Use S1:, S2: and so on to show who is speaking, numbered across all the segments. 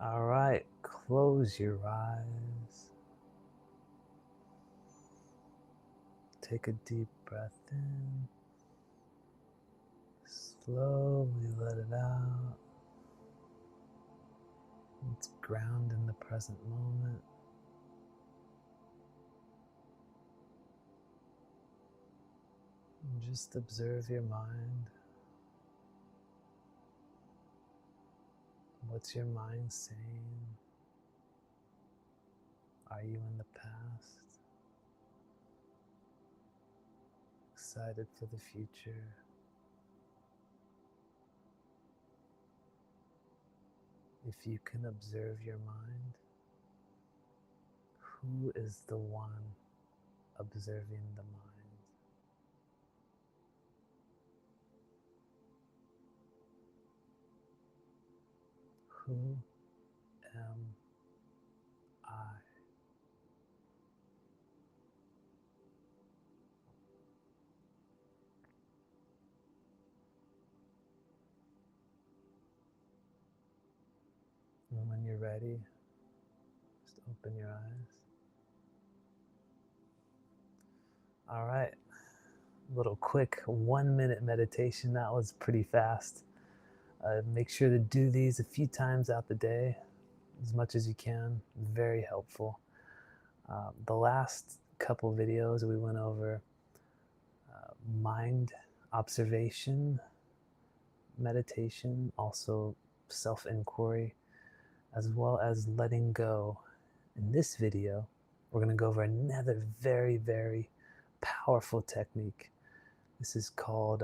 S1: All right, close your eyes. Take a deep breath in. Slowly let it out. Let's ground in the present moment. And just observe your mind. What's your mind saying? Are you in the past? Excited for the future? If you can observe your mind, who is the one observing the mind? Who am I? And when you're ready, just open your eyes. All right, little quick 1 minute meditation. That was pretty fast. Make sure to do these a few times out the day, as much as you can. Very helpful. The last couple videos we went over mind observation, meditation, also self inquiry, as well as letting go. In this video, we're going to go over another very, very powerful technique. This is called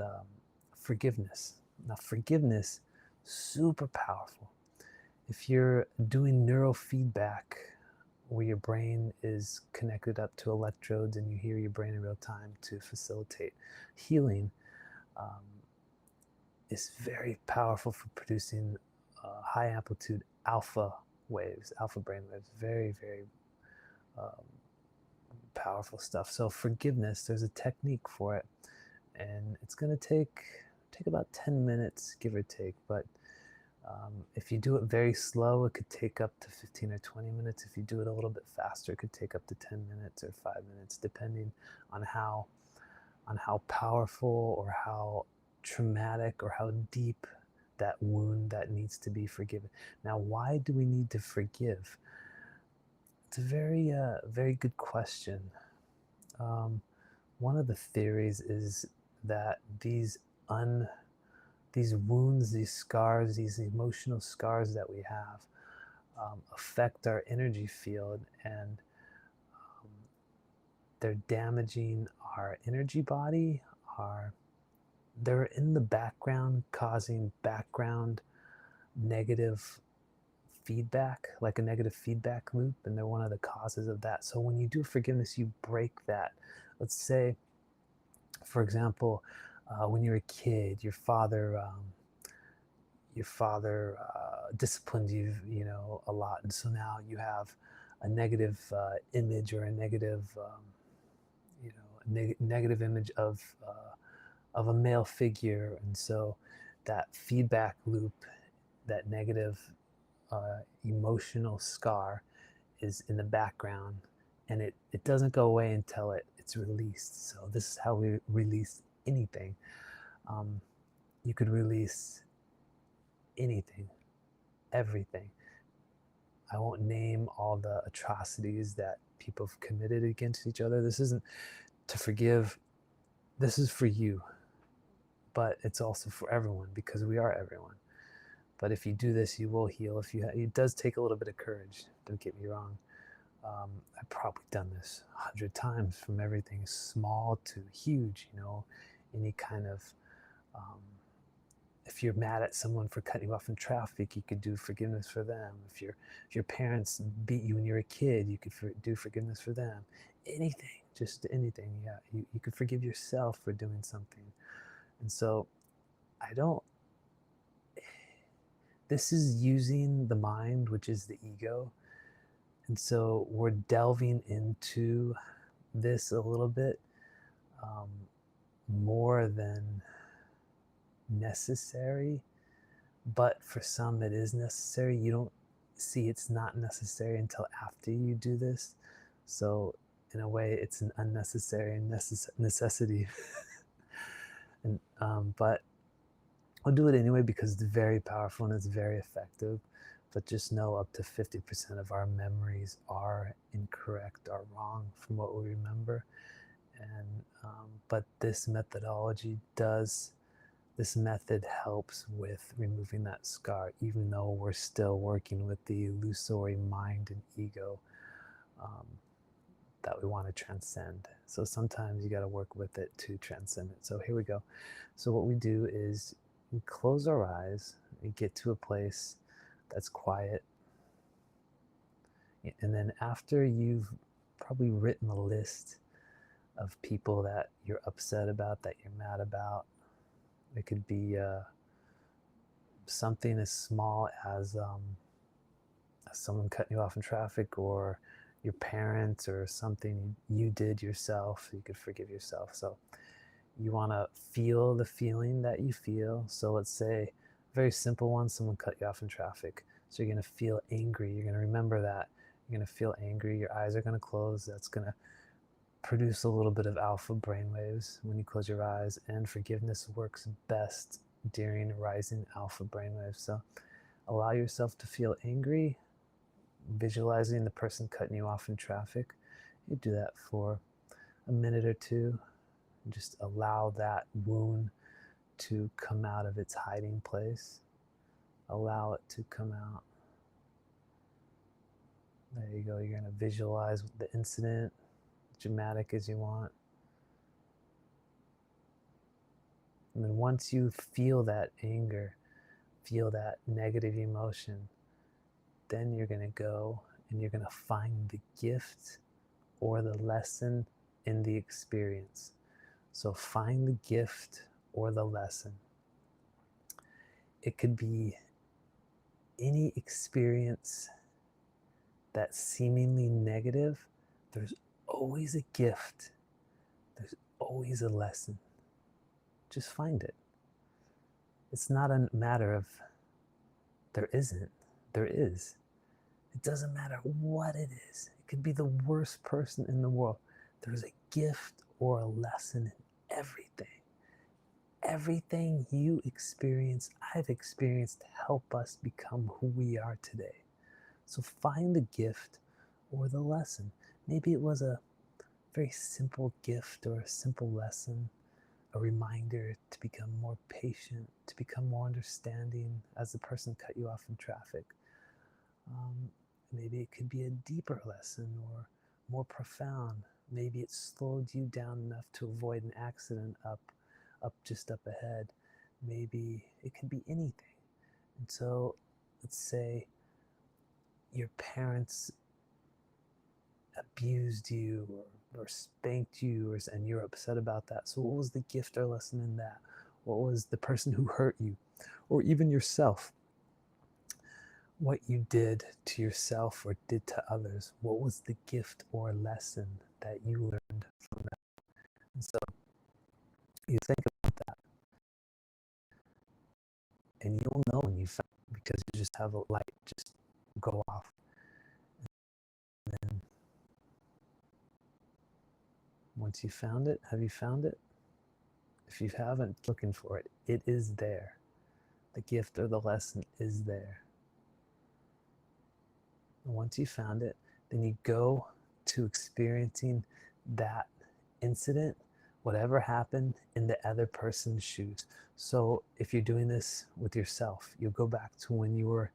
S1: forgiveness. Now, forgiveness, super powerful. If you're doing neurofeedback, where your brain is connected up to electrodes and you hear your brain in real time to facilitate healing, um, is very powerful for producing high amplitude alpha waves, alpha brain waves. Very, very um, powerful stuff. So forgiveness, there's a technique for it, and it's going to take about 10 minutes, give or take. But if you do it very slow, it could take up to 15 or 20 minutes. If you do it a little bit faster, it could take up to 10 minutes or 5 minutes, depending on how powerful or how traumatic or how deep that wound that needs to be forgiven. Now, why do we need to forgive? It's a very good question. Um, One of the theories is that these wounds, these scars, these emotional scars that we have affect our energy field, and um, they're damaging our energy body. Our They're in the background, causing background negative feedback, like a negative feedback loop, and they're one of the causes of that. So when you do forgiveness, you break that. Let's say, for example, when you're a kid, your father disciplined you, a lot, and so now you have a negative image, or a negative, negative image of a male figure, and so that feedback loop, that negative emotional scar, is in the background, and it doesn't go away until it's released. So this is how we release anything. Um, you could release anything, everything. I won't name all the atrocities that people have committed against each other. This isn't to forgive, this is for you, but it's also for everyone, because we are everyone. But if you do this, you will heal. It does take a little bit of courage, don't get me wrong. I've probably done this 100 times, from everything small to huge, any kind of, um, if you're mad at someone for cutting you off in traffic, you could do forgiveness for them. If your parents beat you when you're a kid, you could do forgiveness for them. Anything, just anything. Yeah, you could forgive yourself for doing something. And so I don't, this is using the mind, which is the ego. And so we're delving into this a little bit um, more than necessary, but for some it is necessary. You don't see, it's not necessary until after you do this. So in a way, it's an unnecessary necessity. But I'll do it anyway because it's very powerful and it's very effective. But just know up to 50% of our memories are incorrect, are wrong from what we remember. And but this methodology does. This method helps with removing that scar, even though we're still working with the illusory mind and ego um, that we want to transcend. So sometimes you got to work with it to transcend it. So here we go. So what we do is we close our eyes, we get to a place that's quiet, and then after you've probably written a list of people that you're upset about, that you're mad about, it could be something as small as someone cutting you off in traffic, or your parents, or something you did yourself. So you could forgive yourself. So you want to feel the feeling that you feel. So let's say, very simple one, someone cut you off in traffic. So you're going to feel angry. You're going to remember that. You're going to feel angry. Your eyes are going to close. That's going to produce a little bit of alpha brainwaves when you close your eyes. And forgiveness works best during rising alpha brainwaves. So allow yourself to feel angry, visualizing the person cutting you off in traffic. You do that for a minute or two. Just allow that wound to come out of its hiding place. Allow it to come out. There you go. You're going to visualize the incident, dramatic as you want. And then once you feel that anger, feel that negative emotion, then you're going to go and you're going to find the gift or the lesson in the experience. So find the gift or the lesson. It could be any experience that's seemingly negative. There's always a gift. There's always a lesson. Just find it. It's not a matter of there isn't. There is. It doesn't matter what it is. It could be the worst person in the world. There's a gift or a lesson in everything. Everything you experience, I've experienced, help us become who we are today. So find the gift or the lesson. Maybe it was a very simple gift or a simple lesson, a reminder to become more patient, to become more understanding as the person cut you off in traffic. Maybe it could be a deeper lesson or more profound. Maybe it slowed you down enough to avoid an accident just up ahead. Maybe it could be anything. And so let's say your parents abused you or spanked you, and you're upset about that. So what was the gift or lesson in that? What was the person who hurt you, or even yourself? What you did to yourself or did to others, what was the gift or lesson that you learned from that? And so you think about that, and you'll know when you found it, because you just have a light just go off. And then once you found it, have you found it? If you haven't, looking for it, it is there. The gift or the lesson is there. And once you found it, then you go to experiencing that incident, whatever happened, in the other person's shoes. So if you're doing this with yourself, you'll go back to when you were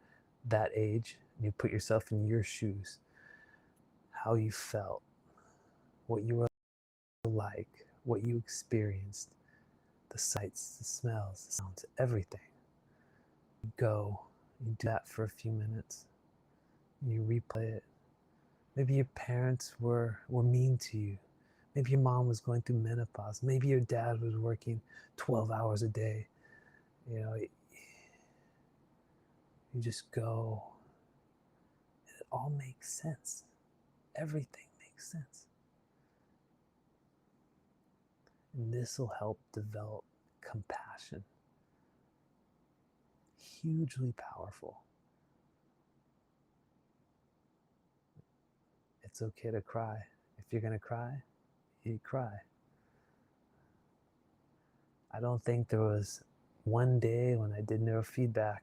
S1: that age, and you put yourself in your shoes, how you felt, what you were like, what you experienced, the sights, the smells, the sounds, everything. You go, you do that for a few minutes, you replay it. Maybe your parents were mean to you. Maybe your mom was going through menopause. Maybe your dad was working 12 hours a day. You know, you just go. It all makes sense. Everything makes sense. And this will help develop compassion. Hugely powerful. It's okay to cry. If you're going to cry, you cry. I don't think there was one day when I did neurofeedback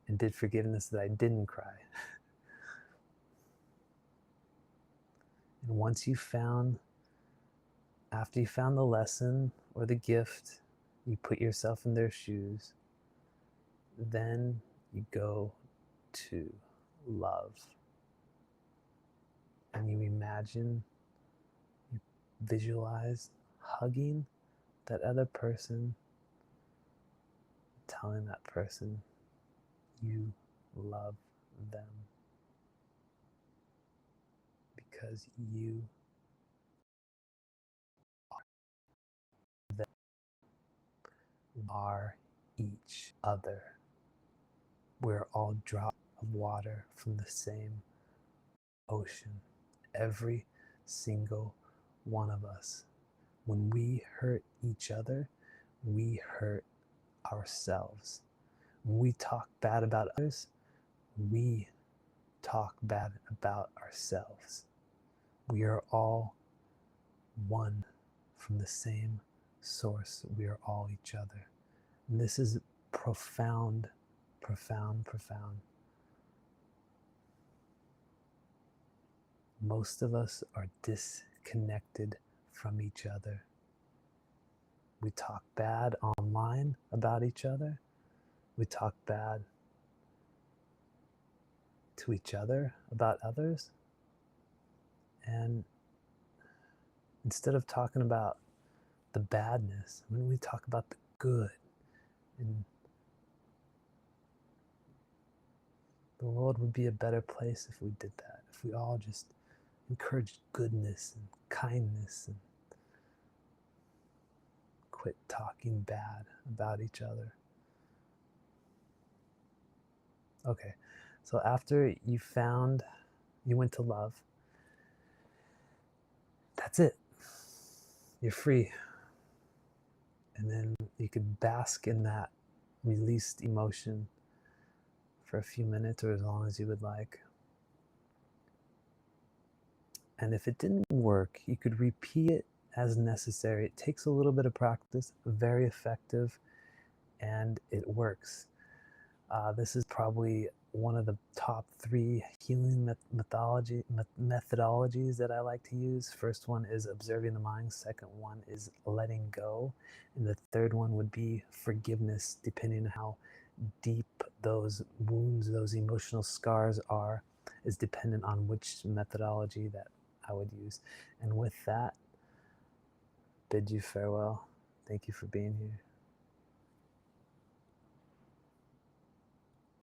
S1: and did forgiveness that I didn't cry. And once you found, after you found the lesson or the gift, you put yourself in their shoes, then you go to love. And you imagine, you visualize hugging that other person, telling that person you love them because you are each other. We're all drops of water from the same ocean. Every single one of us. When we hurt each other, we hurt ourselves. When we talk bad about others, we talk bad about ourselves. We are all one from the same source. We are all each other. And this is profound, profound, profound. Most of us are disconnected from each other. We talk bad online about each other. We talk bad to each other about others. And instead of talking about the badness, when we talk about the good, and the world would be a better place if we did that, if we all just encouraged goodness and kindness and quit talking bad about each other. Okay, so after you went to love, that's it. You're free. And then you could bask in that released emotion for a few minutes or as long as you would like. And if it didn't work, you could repeat it as necessary. It takes a little bit of practice, very effective, and it works. This is probably one of the top 3 healing methodologies that I like to use. First one is observing the mind. Second one is letting go. And the third one would be forgiveness, depending on how deep those wounds, those emotional scars are, is dependent on which methodology that I would use. And with that, bid you farewell. Thank you for being here.